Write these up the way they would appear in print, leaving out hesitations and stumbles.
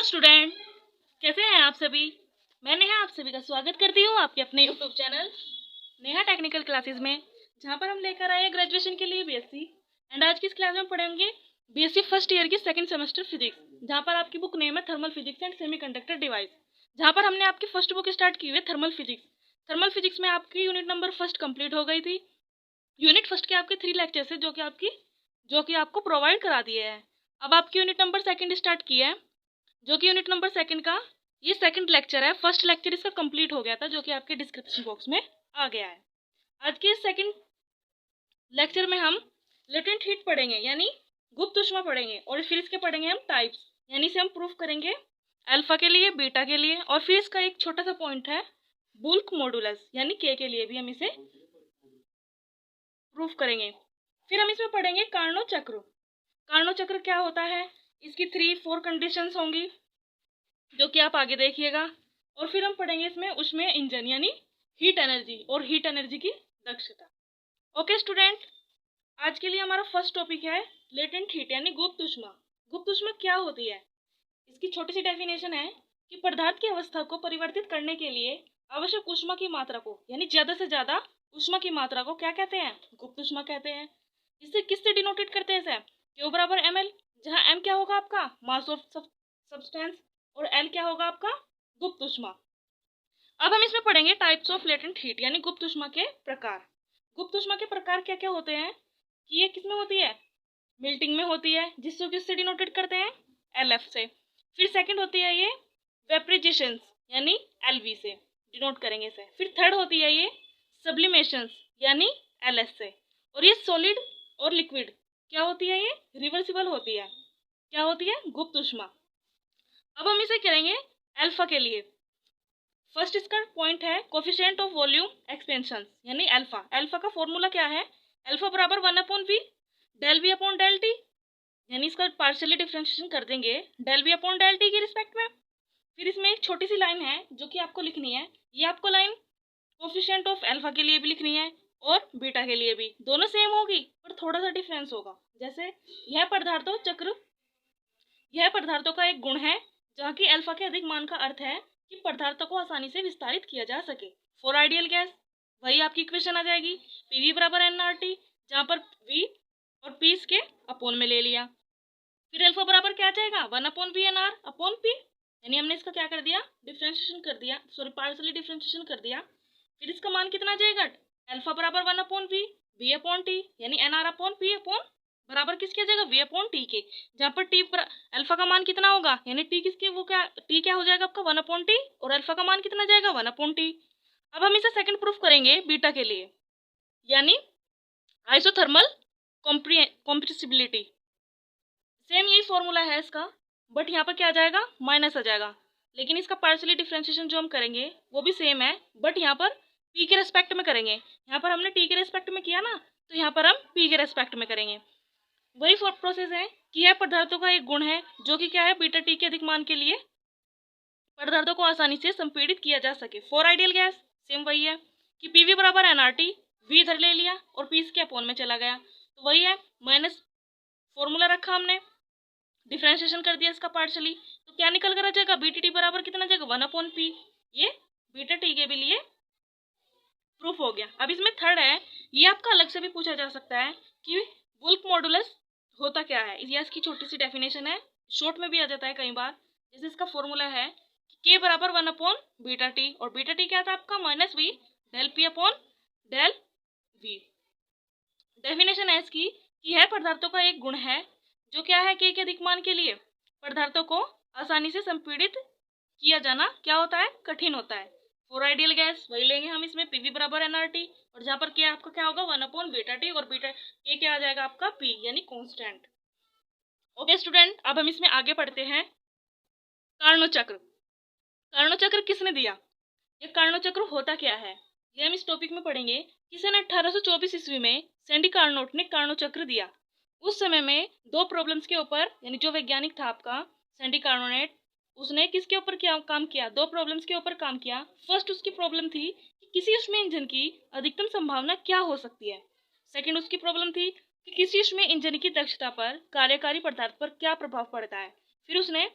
Student, कैसे हैं आप सभी। मैं नेहा आप सभी का स्वागत करती हूँ आपके अपने YouTube channel Neha technical classes में, जहाँ पर हम लेकर आए ग्रेजुएशन के लिए बीएससी। एंड आज की इस क्लास में पढ़ेंगे बीएससी फर्स्ट ईयर की सेकंड सेमेस्टर फिजिक्स, जहाँ पर आपकी बुक नेम है thermal physics and semiconductor device, जहाँ पर हमने आपकी फर्स्ट बुक स्टार्ट की हुई है थर्मल फिजिक्स। थर्मल फिजिक्स में आपकी यूनिट नंबर फर्स्ट कंप्लीट हो गई थी। यूनिट फर्स्ट के आपके 3 लेक्चर्स है जो कि आपको प्रोवाइड करा दिए हैं। अब आपकी यूनिट नंबर सेकंड स्टार्ट की है, जो कि यूनिट नंबर सेकंड का ये सेकंड लेक्चर है। फर्स्ट लेक्चर इसका कंप्लीट हो गया था, जो कि आपके डिस्क्रिप्शन बॉक्स में आ गया है। आज के सेकंड लेक्चर में हम लेटेंट हीट पढ़ेंगे, यानी गुप्त ऊष्मा पढ़ेंगे, और फिर इसके पढ़ेंगे हम टाइप्स, यानी इसे हम प्रूफ करेंगे अल्फा के लिए, बीटा के लिए, और फिर इसका एक छोटा सा पॉइंट है बुल्क मॉडुलस यानी के लिए भी हम इसे प्रूफ करेंगे। फिर हम इसमें पढ़ेंगे कार्नोट चक्र। कार्नोट चक्र क्या होता है, इसकी 3-4 कंडीशंस होंगी जो कि आप आगे देखिएगा। और फिर हम पढ़ेंगे इसमें ऊष्मीय इंजन यानी हीट एनर्जी और हीट एनर्जी की दक्षता। ओके स्टूडेंट, आज के लिए हमारा फर्स्ट टॉपिक है लेटेंट हीट यानी गुप्त ऊष्मा। गुप्त ऊष्मा क्या होती है, इसकी छोटी सी डेफिनेशन है कि पदार्थ की अवस्था को परिवर्तित करने के लिए आवश्यक ऊष्मा की मात्रा को, यानी ज्यादा से ज्यादा ऊष्मा की मात्रा को क्या कहते हैं, गुप्त ऊष्मा कहते हैं। इसे किससे डिनोटेट करते हैं इसे, Q बराबर ml, जहाँ m क्या होगा आपका मास ऑफ सब्सटेंस और L क्या होगा आपका गुप्त ऊष्मा। अब हम इसमें पढ़ेंगे टाइप्स ऑफ लेटेंट हीट यानी गुप्त ऊष्मा के प्रकार। गुप्त ऊष्मा के प्रकार क्या क्या होते हैं कि ये किसमें होती है, मेल्टिंग में होती है, जिससे किससे डिनोटेट करते हैं LF से। फिर सेकंड होती है ये वेपराइजेशन यानी LV से डिनोट करेंगे इसे। फिर थर्ड होती है ये सब्लिमेशन यानी LS से। और ये सॉलिड और लिक्विड क्या होती है, ये रिवर्सिबल होती है, क्या होती है गुप्त ऊष्मा। अब हम इसे करेंगे अल्फा के लिए। फर्स्ट इसका पॉइंट है कोफिशिएंट ऑफ वॉल्यूम एक्सपेंशन यानी अल्फा। अल्फा का फॉर्मूला क्या है, अल्फा बराबर 1/v del v upon del T, यानी इसका पार्शियली डिफरेंशिएशन कर देंगे del v upon del T के रिस्पेक्ट में। फिर इसमें एक छोटी सी लाइन है जो कि आपको लिखनी है, ये आपको लाइन कोफिशिएंट ऑफ अल्फा के लिए भी लिखनी है और बीटा के लिए भी, दोनों सेम होगी पर थोड़ा सा डिफरेंस होगा। जैसे यह पदार्थों का एक गुण है, जहाँ की अल्फा के अधिक मान का अर्थ है कि पदार्थों को आसानी से विस्तारित किया जा सके। फॉर आइडियल गैस वही आपकी इक्वेशन आ जाएगी पीवी बराबर एनआरटी, जहाँ पर वी और पी इसके अपोन में ले लिया। फिर अल्फा बराबर क्या आ जाएगा 1/v एनआर अपॉन पी, यानी हमने इसका क्या कर दिया डिफरेंशिएशन कर दिया, सॉरी पार्शियली डिफरेंशिएशन कर दिया। फिर इसका मान कितना आ जाएगा अल्फा बराबर 1/v v अपॉन टी, यानी एनआर अपॉन पी अपॉन बराबर किसके आ जाएगा v अपॉन टी के, जहाँ पर टी पर अल्फा का मान कितना होगा, यानी टी किसके वो क्या टी क्या हो जाएगा आपका 1/t और अल्फा का मान कितना जाएगा 1/t। अब हम इसे सेकंड प्रूफ करेंगे बीटा के लिए, यानी आइसोथर्मल कॉम्प्रेसिबिलिटी। सेम यही फॉर्मूला है इसका, बट यहाँ पर क्या आ जाएगा माइनस आ जाएगा। लेकिन इसका पार्शियली डिफरेंशिएशन जो हम करेंगे वो भी सेम है, बट यहाँ पर पी के रेस्पेक्ट में करेंगे। यहाँ पर हमने टी के रेस्पेक्ट में किया ना, तो यहाँ पर हम पी के रेस्पेक्ट में करेंगे। वही प्रोसेस है कि यह पदार्थों का एक गुण है जो कि क्या है बीटा टी के अधिक मान के लिए पदार्थों को आसानी से संपीड़ित किया जा सके। फॉर आइडियल गैस सेम वही है कि पीवी बराबर एनआरटी, वी इधर ले लिया और पी इसके अपोन में चला गया, तो वही है माइनस फॉर्मूला रखा हमने, डिफरेंशिएशन कर दिया इसका पार्शली, तो क्या निकल कर आ जाएगा बीटीटी बराबर कितना जाएगा 1/p। ये बीटा टी के भी लिए प्रूफ हो गया। अब इसमें थर्ड है, ये आपका अलग से भी पूछा जा सकता है कि बुल्क मॉडुलस होता क्या है, ये इसकी छोटी सी डेफिनेशन है, शॉर्ट में भी आ जाता है कई बार। जैसे इसका फॉर्मूला है k बराबर 1/बीटा टी, और बीटा टी क्या था आपका -v del p upon del v। Definition है इसकी कि यह पदार्थों का एक गुण है जो क्या है k के अधिक मान के लिए पदार्थों को आसानी से संपीड़ित किया जाना क्या होता है कठिन होता है। फॉर आइडियल गैस वही लेंगे हम, इसमें पीवी बराबर एनआरटी, और जहाँ पर क्या आपका क्या होगा 1/बीटा टी, और बीटा के क्या आ जाएगा आपका पी यानी कांस्टेंट। ओके स्टूडेंट, अब हम इसमें आगे पढ़ते हैं कार्नोट चक्र। कार्नोट चक्र किसने दिया, ये कार्नोट चक्र होता क्या है, ये हम इस टॉपिक में पढ़ेंगे कि सन 1824 ईस्वी में सैंडी कार्नोट ने कार्नोट चक्र दिया। उस समय में दो प्रॉब्लम्स के ऊपर, यानी जो वैज्ञानिक था आपका सैंडी कार्नोट, उसने किसके ऊपर क्या काम किया, दो प्रॉब्लम्स के ऊपर काम किया। फर्स्ट उसकी प्रॉब्लम थी कि किसी ऊष्मीय इंजन की अधिकतम संभावना क्या हो सकती है। सेकंड उसकी प्रॉब्लम थी कि किसी ऊष्मीय इंजन की दक्षता पर कार्यकारी पदार्थ पर क्या प्रभाव पड़ता है। फिर उसने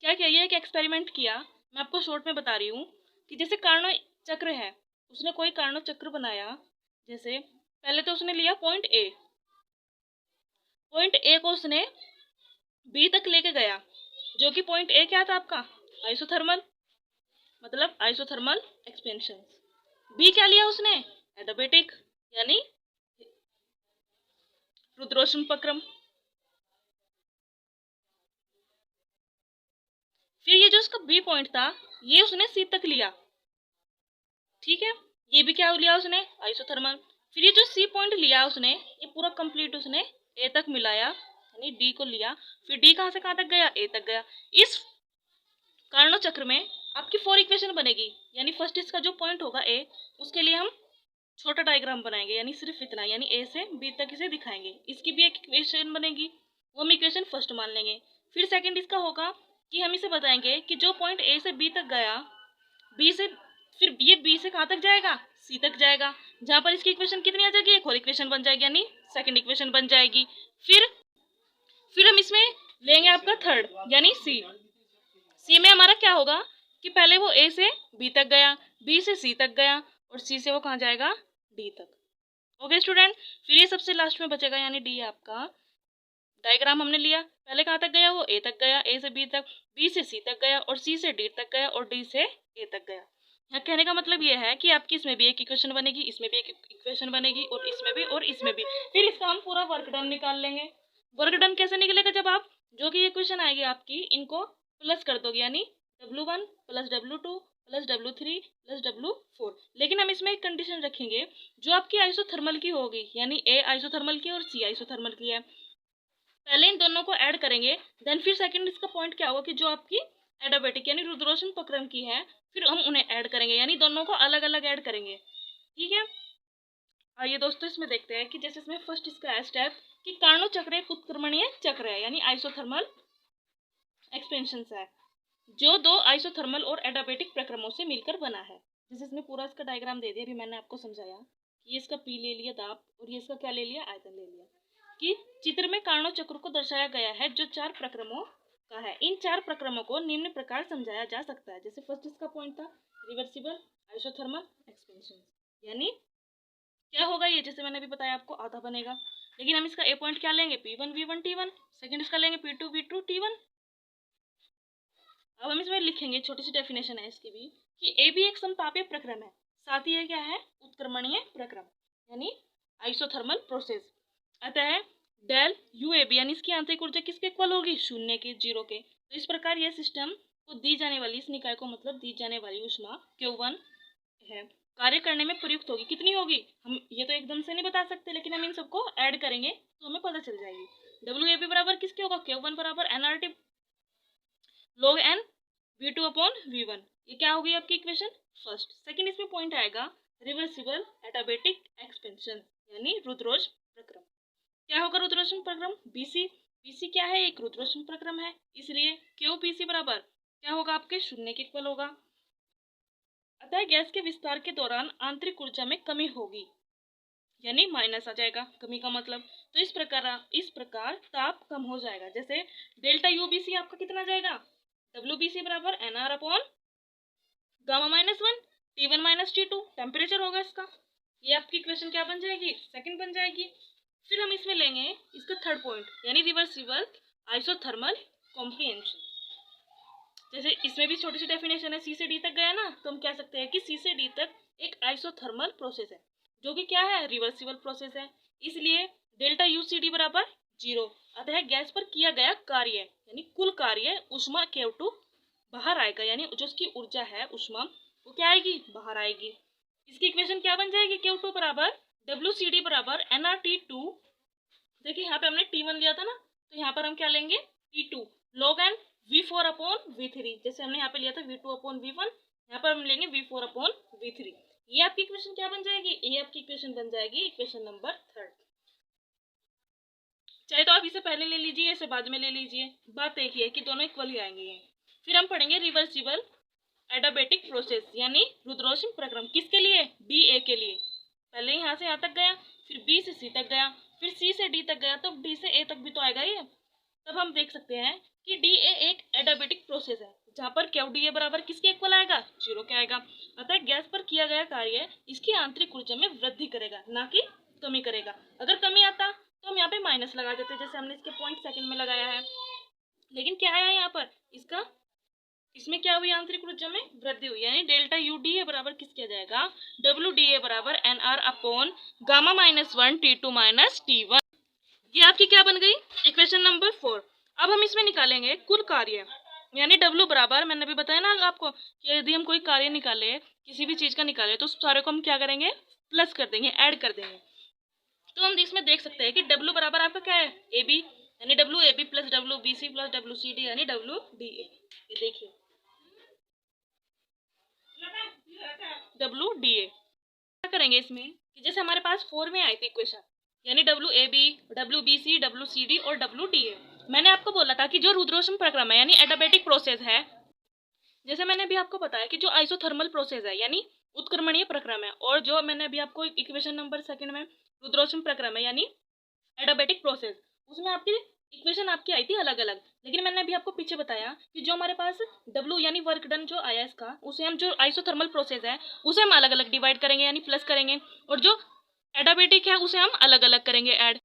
क्या किया, ये एक एक्सपेरिमेंट किया, मैं आपको शॉर्ट में बता रही हूँ कि जैसे कार्नो चक्र है, उसने कोई कार्नो चक्र बनाया। जैसे पहले तो उसने लिया पॉइंट ए, पॉइंट ए को उसने बी तक लेके गया, जो कि पॉइंट ए क्या था आपका, आइसोथर्मल, मतलब आइसोथर्मल एक्सपेंशन। बी क्या लिया उसने, एडियाबेटिक, यानी रुद्रोष्म प्रक्रम। फिर ये जो उसका बी पॉइंट था, ये उसने सी तक लिया, ठीक है, ये भी क्या लिया उसने, आइसोथर्मल। फिर ये जो सी पॉइंट लिया उसने, ये पूरा कंप्लीट उसने ए तक मिलाया, यानी डी को लिया। फिर डी कहाँ से कहाँ तक गया, ए तक गया। इस कार्नो चक्र में आपकी 4 इक्वेशन बनेगी, यानी फर्स्ट इसका जो पॉइंट होगा ए, उसके लिए हम छोटा डायग्राम बनाएंगे, यानी सिर्फ इतना, यानी ए से बी तक इसे दिखाएंगे। इसकी भी एक इक्वेशन बनेगी, वो हम इक्वेशन फर्स्ट मान लेंगे। फिर सेकंड इसका होगा कि हम इसे बताएंगे कि जो पॉइंट ए से बी तक गया, बी से, फिर ये बी से कहाँ तक जाएगा, सी तक जाएगा, जहां पर इसकी इक्वेशन कितनी आ जाएगी, एक और इक्वेशन बन जाएगी, यानी सेकंड इक्वेशन बन जाएगी। फिर हम इसमें लेंगे आपका थर्ड, यानी सी। सी में हमारा क्या होगा कि पहले वो ए से बी तक गया, बी से सी तक गया, और सी से वो कहाँ जाएगा, डी तक। ओके स्टूडेंट, फिर ये सबसे लास्ट में बचेगा, यानी डी आपका। डायग्राम हमने लिया, पहले कहाँ तक गया, वो ए तक गया, ए से बी तक, बी से सी तक गया, और सी से डी तक गया, और डी से ए तक गया। यहाँ कहने का मतलब ये है कि आपकी इसमें भी एक इक्वेशन बनेगी, इसमें भी एक इक्वेशन बनेगी, और इसमें भी, और इसमें भी। फिर इसका हम पूरा वर्क डन निकाल लेंगे। वर्क डन कैसे निकलेगा, जब आप जो कि इक्वेशन आएगी आपकी, इनको प्लस कर दोगे, यानी W1 plus W2 plus W3 plus W4। लेकिन हम इसमें एक कंडीशन रखेंगे, जो आपकी आइसोथर्मल की होगी, यानी ए आइसोथर्मल की और सी आइसोथर्मल की है, पहले इन दोनों को ऐड करेंगे, देन फिर सेकंड इसका पॉइंट क्या होगा कि जो आपकी एडियाबेटिक यानी रुद्रोष्म प्रक्रम की है, फिर हम उन्हें ऐड करेंगे, यानी दोनों को अलग अलग ऐड करेंगे, ठीक है। आइए दोस्तों इसमें देखते हैं कि जैसे इसमें फर्स्ट इसका है स्टेप कि कार्नो चक्र एक उत्क्रमणीय चक्र है, यानी आइसोथर्मल एक्सपेंशन है, जो दो आइसोथर्मल और एडियाबेटिक प्रक्रमों से मिलकर बना है। जैसे इसमें पूरा इसका डायग्राम दे दिया, अभी मैंने आपको समझाया कि ये इसका पी ले लिया दाब, और ये इसका क्या ले लिया, आयतन ले लिया, कि चित्र में कार्नो चक्र को दर्शाया गया है जो 4 प्रक्रमों का है। इन 4 प्रक्रमों को निम्न प्रकार समझाया जा सकता है। जैसे फर्स्ट इसका पॉइंट था रिवर्सिबल आइसोथर्मल एक्सपेंशन, यानी क्या होगा ये, जैसे मैंने अभी बताया आपको, आधा बनेगा। लेकिन हम इसका ए पॉइंट क्या लेंगे, P1 V1 T1, सेकंड इसका लेंगे P2 V2 T1। अब हम इसमें लिखेंगे, छोटी सी डेफिनेशन है इसकी भी, कि ए भी एक समतापीय प्रक्रम है, साथ ही ये क्या है, उत्क्रमणीय प्रक्रम, यानी आइसोथर्मल प्रोसेस। अतः डेल यू ए बी, यानी इसकी आंतरिक ऊर्जा किसके इक्वल होगी, शून्य के, जीरो के। तो इस प्रकार यह सिस्टम को दी जाने वाली, इस निकाय को मतलब दी जाने वाली ऊष्मा Q1 है, कार्य करने में प्रयुक्त होगी। कितनी होगी, हम ये तो एकदम से नहीं बता सकते, लेकिन हम इन सबको ऐड करेंगे तो हमें पता चल जाएगी। डब्ल्यू ए बी बराबर किसके होगा, Q1 बराबर NRT log n V2 upon V1। ये क्या होगी आपकी इक्वेशन फर्स्ट। सेकंड इसमें पॉइंट आएगा रिवर्सिबल एडियाबेटिक एक्सपेंशन, यानी रुद्रोष्म प्रक्रम। क्या होगा रुद्रोष्म प्रक्रम, BC। BC क्या है, एक रुद्रोष्म प्रक्रम है, इसलिए QBC बराबर क्या होगा आपके, शून्य के इक्वल होगा। अतः गैस के विस्तार के दौरान आंतरिक ऊर्जा में कमी होगी, यानी माइनस आ जाएगा, कमी का मतलब। तो इस प्रकार ताप कम हो जाएगा। जैसे डेल्टा UBC आपका कितना जाएगा, WBC बराबर NR upon gamma -1 T1 -T2 temperature होगा इसका। ये आपकी इक्वेशन क्या बन जाएगी, सेकंड बन जाएगी। फिर हम इसमें लेंगे इसका थर्ड पॉइंट, यानी रिवर्सिबल आइसोथर्मल कॉम्प्रिहेंशन। जैसे इसमें भी छोटी सी डेफिनेशन है, सी से डी तक गया ना, तो हम कह सकते हैं कि सी से डी तक एक आइसोथर्मल प्रोसेस है, जो कि क्या है, रिवर्सिबल प्रोसेस है, इसलिए डेल्टा UCD बराबर 0। अतः गैस पर किया गया कार्य, यानी कुल कार्य ऊष्मा Q2 बाहर आएगा, यानी जो उसकी ऊर्जा है ऊष्मा, वो क्या आएगी, बाहर आएगी। इसकी इक्वेशन क्या बन जाएगी, Q2 बराबर WCD बराबर NRT2। देखिए यहाँ पे हमने T1 लिया था ना, तो यहाँ पर हम क्या लेंगे, T2 log n V4 upon V3। जैसे हमने यहाँ पे लिया था V2 अपॉन V1, यहाँ पर हम लेंगे V4 अपॉन V3। ये आपकी इक्वेशन क्या बन जाएगी, ये आपकी इक्वेशन बन जाएगी इक्वेशन नंबर थर्ड। चाहे तो आप इसे पहले ले लीजिए, इसे बाद में ले लीजिए, बात एक ही है कि दोनों इक्वल ही आएंगे ये। फिर हम पढ़ेंगे रिवर्सिबल एडियाबेटिक प्रोसेस, यानी रुद्रोष्म प्रक्रम, किसके लिए, BA के लिए। पहले यहाँ से यहाँ तक गया, फिर B से C तक गया, फिर C से D तक गया, तो D से A तक भी तो आएगा ये। तब हम देख सकते हैं कि डीए एक एडियाबेटिक प्रोसेस है, जहाँ पर क्यू डीए बराबर किसके इक्वल आएगा, 0 के आएगा। अतः गैस पर किया गया कार्य इसकी आंतरिक ऊर्जा में वृद्धि करेगा, ना कि कमी करेगा। अगर कमी आता तो हम यहाँ पे माइनस लगा देते, जैसे हमने इसके पॉइंट सेकंड में लगाया है। लेकिन क्या आया यहाँ पर, इसमें क्या हुई, आंतरिक ऊर्जा में वृद्धि हुई, यानी डेल्टा यू डी ए बराबर किसके आ जाएगा, डब्ल्यू डी ए बराबर N R upon gamma -1 T2 - T1। ये आपकी क्या बन गई, इक्वेशन नंबर 4। अब हम इसमें निकालेंगे कुल कार्य, यानी W बराबर, मैंने अभी बताया ना आपको कि यदि हम कोई कार्य निकाले, किसी भी चीज का निकाले, तो उस सारे को हम क्या करेंगे, प्लस कर देंगे, ऐड कर देंगे। तो हम इसमें देख सकते हैं कि W बराबर आपका क्या है, AB, यानी W A B plus W B C plus W C D, यानी डब्ल्यू डी ए। ये देखिए डब्ल्यू डी ए। क्या करेंगे इसमें कि जैसे हमारे पास 4 में आई थी इक्वेशन, यानी W A B, W B C, W C D और डब्ल्यू डी ए। मैंने आपको बोला था कि जो रुद्रोष्म प्रक्रम है, यानी एडियाबेटिक प्रोसेस है, जैसे मैंने अभी आपको बताया कि जो आइसोथर्मल प्रोसेस है, यानी उत्क्रमणीय प्रक्रम है, और जो मैंने अभी आपको इक्वेशन नंबर सेकंड में रुद्रोष्म प्रक्रम है, यानी एडियाबेटिक प्रोसेस, उसमें आपकी इक्वेशन आपकी आई थी अलग अलग। लेकिन मैंने अभी आपको पीछे बताया कि जो हमारे पास W यानी वर्क डन जो आया इसका, उसे हम, जो आइसोथर्मल प्रोसेस है उसे हम अलग अलग डिवाइड करेंगे, यानी प्लस करेंगे, और जो एडियाबेटिक है उसे हम अलग अलग करेंगे ऐड।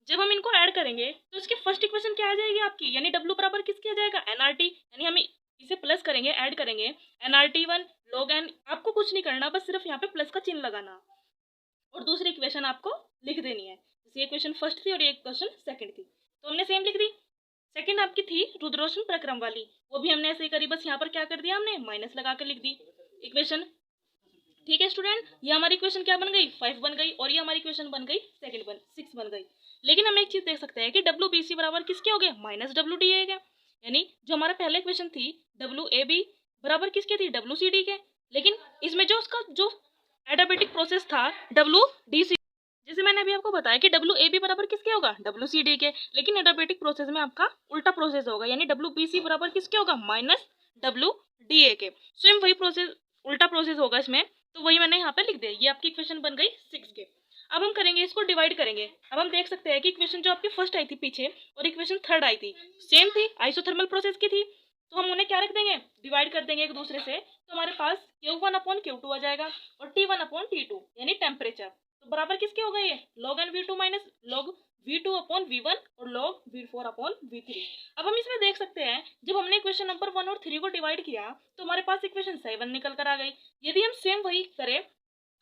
जब हम इनको ऐड करेंगे तो इसकी फर्स्ट इक्वेशन क्या आ जाएगी आपकी, यानी W बराबर किसकी आ जाएगा, NRT, यानी हम इसे प्लस करेंगे, ऐड करेंगे, NRT1 log n। आपको कुछ नहीं करना, बस सिर्फ यहाँ पे प्लस का चिन्ह लगाना, और दूसरी इक्वेशन आपको लिख देनी है। ये इक्वेशन फर्स्ट थी और ये इक्वेशन सेकंड थी, तो हमने सेम लिख दी। सेकंड आपकी थी रुद्रोष्म प्रक्रम वाली, वो भी हमने ऐसे ही करी, बस यहाँ पर क्या कर दिया, हमने माइनस लगा कर लिख दी इक्वेशन। ठीक है स्टूडेंट, ये हमारी इक्वेशन क्या बन गई, 5 बन गई, और ये हमारी इक्वेशन बन गई सेकंड 6 बन गई। लेकिन हम एक चीज देख सकते हैं कि डब्ल्यू बी सी बराबर किसके हो गए, माइनस डब्ल्यू डी ए के, यानी जो हमारा पहले इक्वेशन थी डब्ल्यू ए बी बराबर किसके थी, डब्ल्यू सी डी के। लेकिन इसमें जो उसका जो एडियाबेटिक प्रोसेस था डब्ल्यू डी सी, जैसे मैंने अभी आपको बताया कि डब्ल्यू ए बी बराबर किसके होगा, डब्ल्यू सी डी के। लेकिन एडियाबेटिक प्रोसेस में आपका उल्टा प्रोसेस होगा, यानी डब्ल्यू बी सी बराबर किसके होगा, माइनस डब्ल्यू डी ए के। सेम वही प्रोसेस, उल्टा प्रोसेस होगा इसमें, तो वही मैंने यहाँ पे लिख दिया। ये आपकी इक्वेशन बन गई 6 के। अब हम करेंगे इसको डिवाइड करेंगे। अब हम देख सकते हैं कि इक्वेशन जो आपकी फर्स्ट आई थी पीछे और इक्वेशन थर्ड आई थी सेम थी, आइसोथर्मल प्रोसेस की थी, तो हम उन्हें क्या रख देंगे, डिवाइड कर देंगे एक दूसरे से। तो हमारे पास Q1/Q2 आ जाएगा और T1/T2 यानी टेम्परेचर, तो बराबर किसके हो गए ये, log n V2 minus log V2/V1 और log V4/V3। अब हम इसमें देख सकते हैं जब हमने इक्वेशन नंबर 1 और 3 को डिवाइड किया तो हमारे पास इक्वेशन 7 निकल कर आ गई। यदि हम सेम वही करें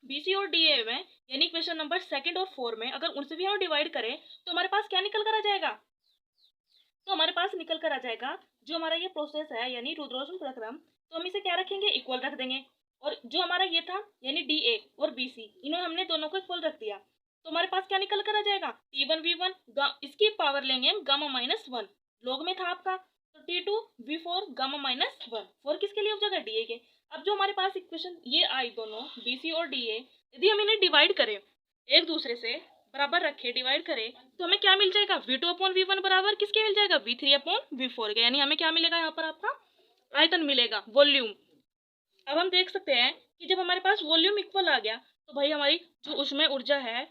BC और DA में, यानी इक्वेशन नंबर सेकंड और 4 में, अगर उनसे भी हम डिवाइड करें तो हमारे पास क्या निकल कर आ जाएगा, तो हमारे पास निकल कर आ जाएगा जो हमारा ये प्रोसेस है, यानी रुद्रोष्म प्रक्रम, तो हम इसे क्या रखेंगे, इक्वल रख देंगे। और जो हमारा ये था यानी DA और BC, इन्होंने हमने दोनों को इक्वल रख दिया, तो हमारे पास क्या निकल कर आ जाएगा, T1V1, इसकी पावर लेंगे हम गामा -1, लॉग में था आपका, तो T2V4 गामा -1, 4 किसके लिए हो जाएगा, DA के। अब जो हमारे पास इक्वेशन ये आई दोनों BC और DA, यदि हम इन्हें डिवाइड करें, एक दूसरे से बराबर रखे, डिवाइड करें, तो हमें क्या मिल जाएगा, V2/V1 बराबर किसके मिल जाएगा, V3/V4 के, यानी हमें क्या मिलेगा, यहाँ पर आपका आयतन मिलेगा, वॉल्यूम। अब हम देख सकते हैं कि जब हमारे पास वॉल्यूम इक्वल आ गया तो भाई हमारी जो उसमें ऊर्जा है,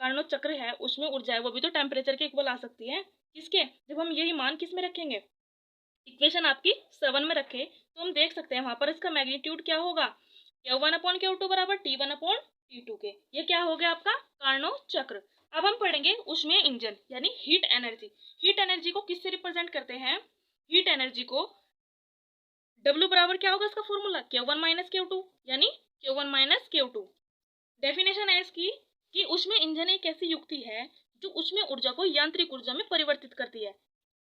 कार्नोट चक्र है, उसमें ऊर्जा है वो भी तो टेम्परेचर के इक्वल आ सकती है, किसके, जब हम यही मान किस में रखेंगे, इक्वेशन आपकी 7 में रखे, तो हम देख सकते हैं वहां पर इसका मैग्नीट्यूड क्या होगा, Q1/Q2 बराबर T1/T2 के। ये क्या हो गया आपका कार्नोट चक्र। अब हम पढ़ेंगे उसमें इंजन, यानी हीट एनर्जी। हीट एनर्जी को किससे रिप्रेजेंट करते हैं, हीट एनर्जी को W बराबर क्या होगा इसका फॉर्मूला, Q1 - Q2, यानी Q1 - Q2। डेफिनेशन है इसकी कि उसमें इंजन एक ऐसी युक्ति है जो उसमें ऊर्जा को यांत्रिक ऊर्जा में परिवर्तित करती है।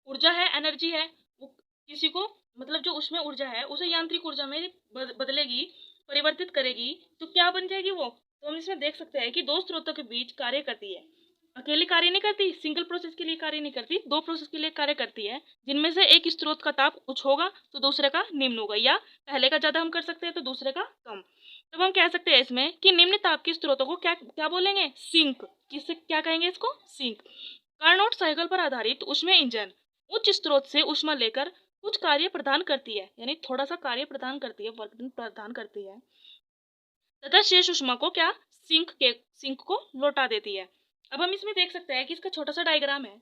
ऊर्जा है, एनर्जी है, वो किसी को, मतलब जो उसमें ऊर्जा है उसे यांत्रिक ऊर्जा में बदलेगी, परिवर्तित करेगी, तो क्या बन जाएगी वो। तो हम इसमें देख सकते हैं कि दो स्रोतों के बीच कार्य करती है, अकेले कार्य नहीं करती, सिंगल प्रोसेस के लिए कार्य नहीं करती, दो प्रोसेस के लिए कार्य करती है, जिनमें से एक स्रोत का ताप उच्च होगा तो दूसरे का निम्न होगा, या पहले का ज्यादा हम कर सकते हैं तो दूसरे का कम। तब हम कह सकते हैं इसमें कि निम्न ताप के स्रोतों को क्या क्या बोलेंगे, सिंक। किससे क्या कहेंगे इसको, सिंक। कार्नोट साइकिल पर आधारित ऊष्मीय इंजन उच्च स्रोत से ऊष्मा लेकर कुछ कार्य प्रदान करती है, यानी थोड़ा सा कार्य प्रदान करती है, वर्क प्रदान करती है, तथा शेष ऊष्मा को क्या, सिंक को लौटा देती है। अब हम इसमें देख सकते हैं कि इसका छोटा सा डायग्राम है,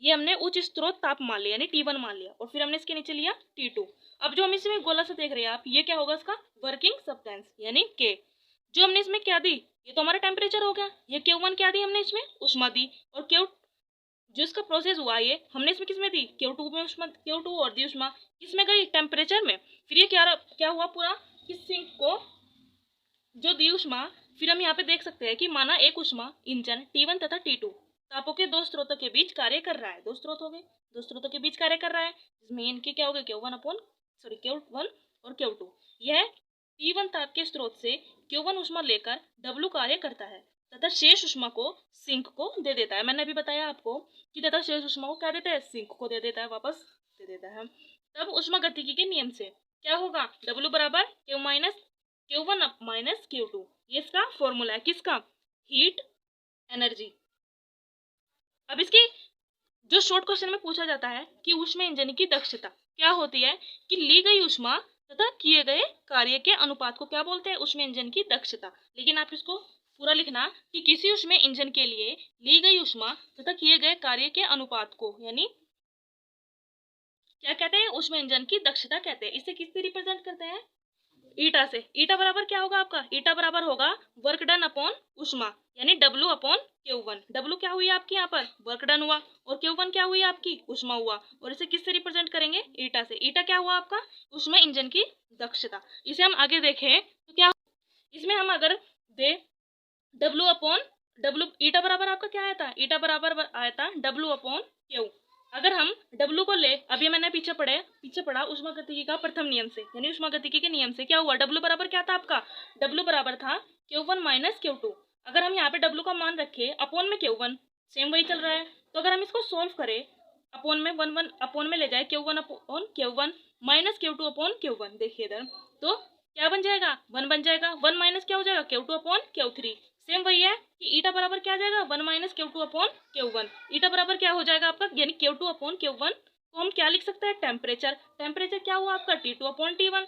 ये हमने उच्च स्रोत ताप मान लिया यानी T1 मान लिया, और फिर हमने इसके नीचे लिया T2। अब जो हम इसमें गोला सा देख रहे हैं आप, ये क्या होगा इसका वर्किंग सब्सटेंस यानी K। जो हमने इसमें क्या दी, ये तो हमारा टेम्परेचर हो गया। ये Q1 क्या दी हमने इसमें, उष्मा दी। और Q जो इसका प्रोसेस हुआ ये हमने इसमें किस में दी, Q2 में उष्मा, Q2 और दी उष्मा किसमें गई, टेम्परेचर में। फिर ये क्या हुआ पूरा कि सिंक को जो दी उष्मा, फिर हम यहाँ पे देख सकते हैं कि माना एक उष्मा इंजन T1 तथा T2 तापों के दो स्रोतों के बीच कार्य कर रहा है। दो स्रोत हो गए, दो स्रोतों के बीच कार्य कर रहा है, जिसमें इनके क्या हो गए Q1 और Q2। यह T1 ताप के स्रोत से Q1 उष्मा लेकर W कार्य करता है तथा शेष उष्मा को सिंक को दे देता है। मैंने अभी बताया आपको कि तथा शेष उष्मा को क्या देता है, सिंक को दे देता है, वापस दे देता है। तब उष्मा गतिकी के नियम से क्या होगा, W बराबर Q1 माइनस Q2। ये इसका फॉर्मूला है किसका, हीट एनर्जी। अब इसकी जो शॉर्ट क्वेश्चन में पूछा जाता है कि ऊष्मा इंजन की दक्षता क्या होती है, कि ली गई ऊष्मा तथा किए गए कार्य के अनुपात को क्या बोलते हैं, ऊष्मा इंजन की दक्षता। लेकिन आप इसको पूरा लिखना कि किसी ऊष्मा इंजन के लिए ली गई ऊष्मा तथा किए गए कार्य के अनुपात को यानी क्या कहते हैं, ऊष्मा इंजन की दक्षता कहते हैं। इसे किससे रिप्रेजेंट करते हैं, ईटा से। ईटा बराबर क्या होगा आपका, ईटा बराबर होगा वर्क डन अपॉन उष्मा यानी W अपॉन Q1। W क्या हुई आपकी यहाँ पर, वर्क डन हुआ, और Q1 क्या हुई आपकी, उष्मा हुआ। और इसे किससे रिप्रेजेंट करेंगे, ईटा से। ईटा क्या हुआ आपका, उष्मा इंजन की दक्षता। इसे हम आगे देखें तो क्या, इसमें हम अगर दे W अपॉन W, ईटा बराबर आपका क्या आया था, ईटा बराबर आया था W अपॉन Q। अगर हम W को ले, अभी मैंने पीछे पढ़ा उष्मागतिकी का प्रथम नियम से यानी उष्मागतिकी के नियम से क्या हुआ, W बराबर क्या था आपका, W बराबर था Q1 माइनस Q2। अगर हम यहाँ पे W का मान रखे अपॉन में Q1, सेम वही चल रहा है, तो अगर हम इसको सोल्व करें अपॉन में अपॉन में ले जाए Q1 upon Q1 minus Q2 upon Q1, देखिए इधर तो क्या बन जाएगा, 1 बन जाएगा। 1 माइनस क्या हो जाएगा, Q2 अपॉन Q3। सेम वही है कि ईटा बराबर क्या आ जाएगा, 1 माइनस Q2 अपॉन Q1। ईटा बराबर क्या हो जाएगा आपका, यानी Q2 अपॉन Q1 को हम क्या लिख सकते हैं, टेम्परेचर। टेम्परेचर क्या हुआ आपका, T2 अपॉन T1।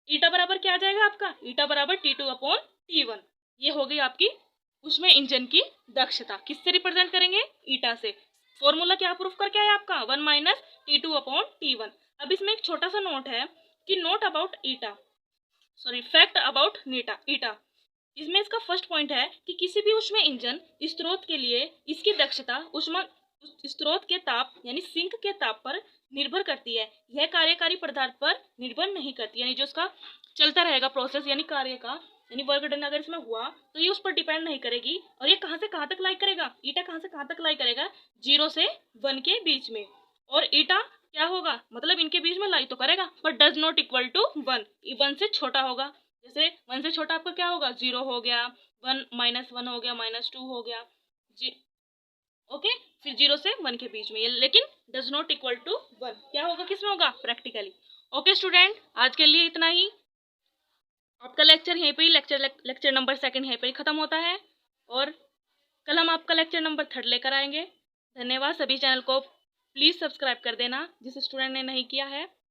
ईटा बराबर क्या आ जाएगा आपका, ईटा बराबर T2 अपॉन T1। ये हो गई आपकी उसमें इंजन की दक्षता। किससे रिप्रेजेंट करेंगे, ईटा से। फॉर्मूला क्या प्रूफ करके आया आपका, 1 माइनस T2 अपॉन T1। अब इसमें एक छोटा सा नोट है कि note about eta, sorry fact about eta. इसमें इसका फर्स्ट पॉइंट है कि किसी भी ऊष्मा इंजन स्रोत के लिए इसकी दक्षता ऊष्मा स्रोत के ताप यानी सिंक के ताप पर निर्भर करती है, यह कार्यकारी पदार्थ पर निर्भर नहीं करती। यानी जो इसका चलता रहेगा प्रोसेस यानी कार्य का यानी वर्क डन अगर इसमें हुआ तो ये उस पर डिपेंड नहीं करेगी। और ये कहाँ से कहाँ तक लाई करेगा, ईटा कहाँ से कहाँ तक लाई करेगा, 0 से 1 के बीच में। और ईटा क्या होगा, मतलब इनके बीच में लाई तो करेगा but does not equal to 1, 1 से छोटा होगा। जैसे 1 से छोटा आपका क्या होगा, 0 हो गया, 1 माइनस 1 हो गया, -2 हो गया ओके। फिर 0 से 1 के बीच में ये, लेकिन डज नॉट इक्वल टू 1 क्या होगा, किसमें होगा, प्रैक्टिकली। ओके स्टूडेंट, आज के लिए इतना ही। आपका लेक्चर यहीं पे ही लेक्चर नंबर 2 यहीं पे ही खत्म होता है, और कल हम आपका लेक्चर नंबर 3 लेकर आएंगे। धन्यवाद। सभी चैनल को प्लीज़ सब्सक्राइब कर देना जिस स्टूडेंट ने नहीं किया है।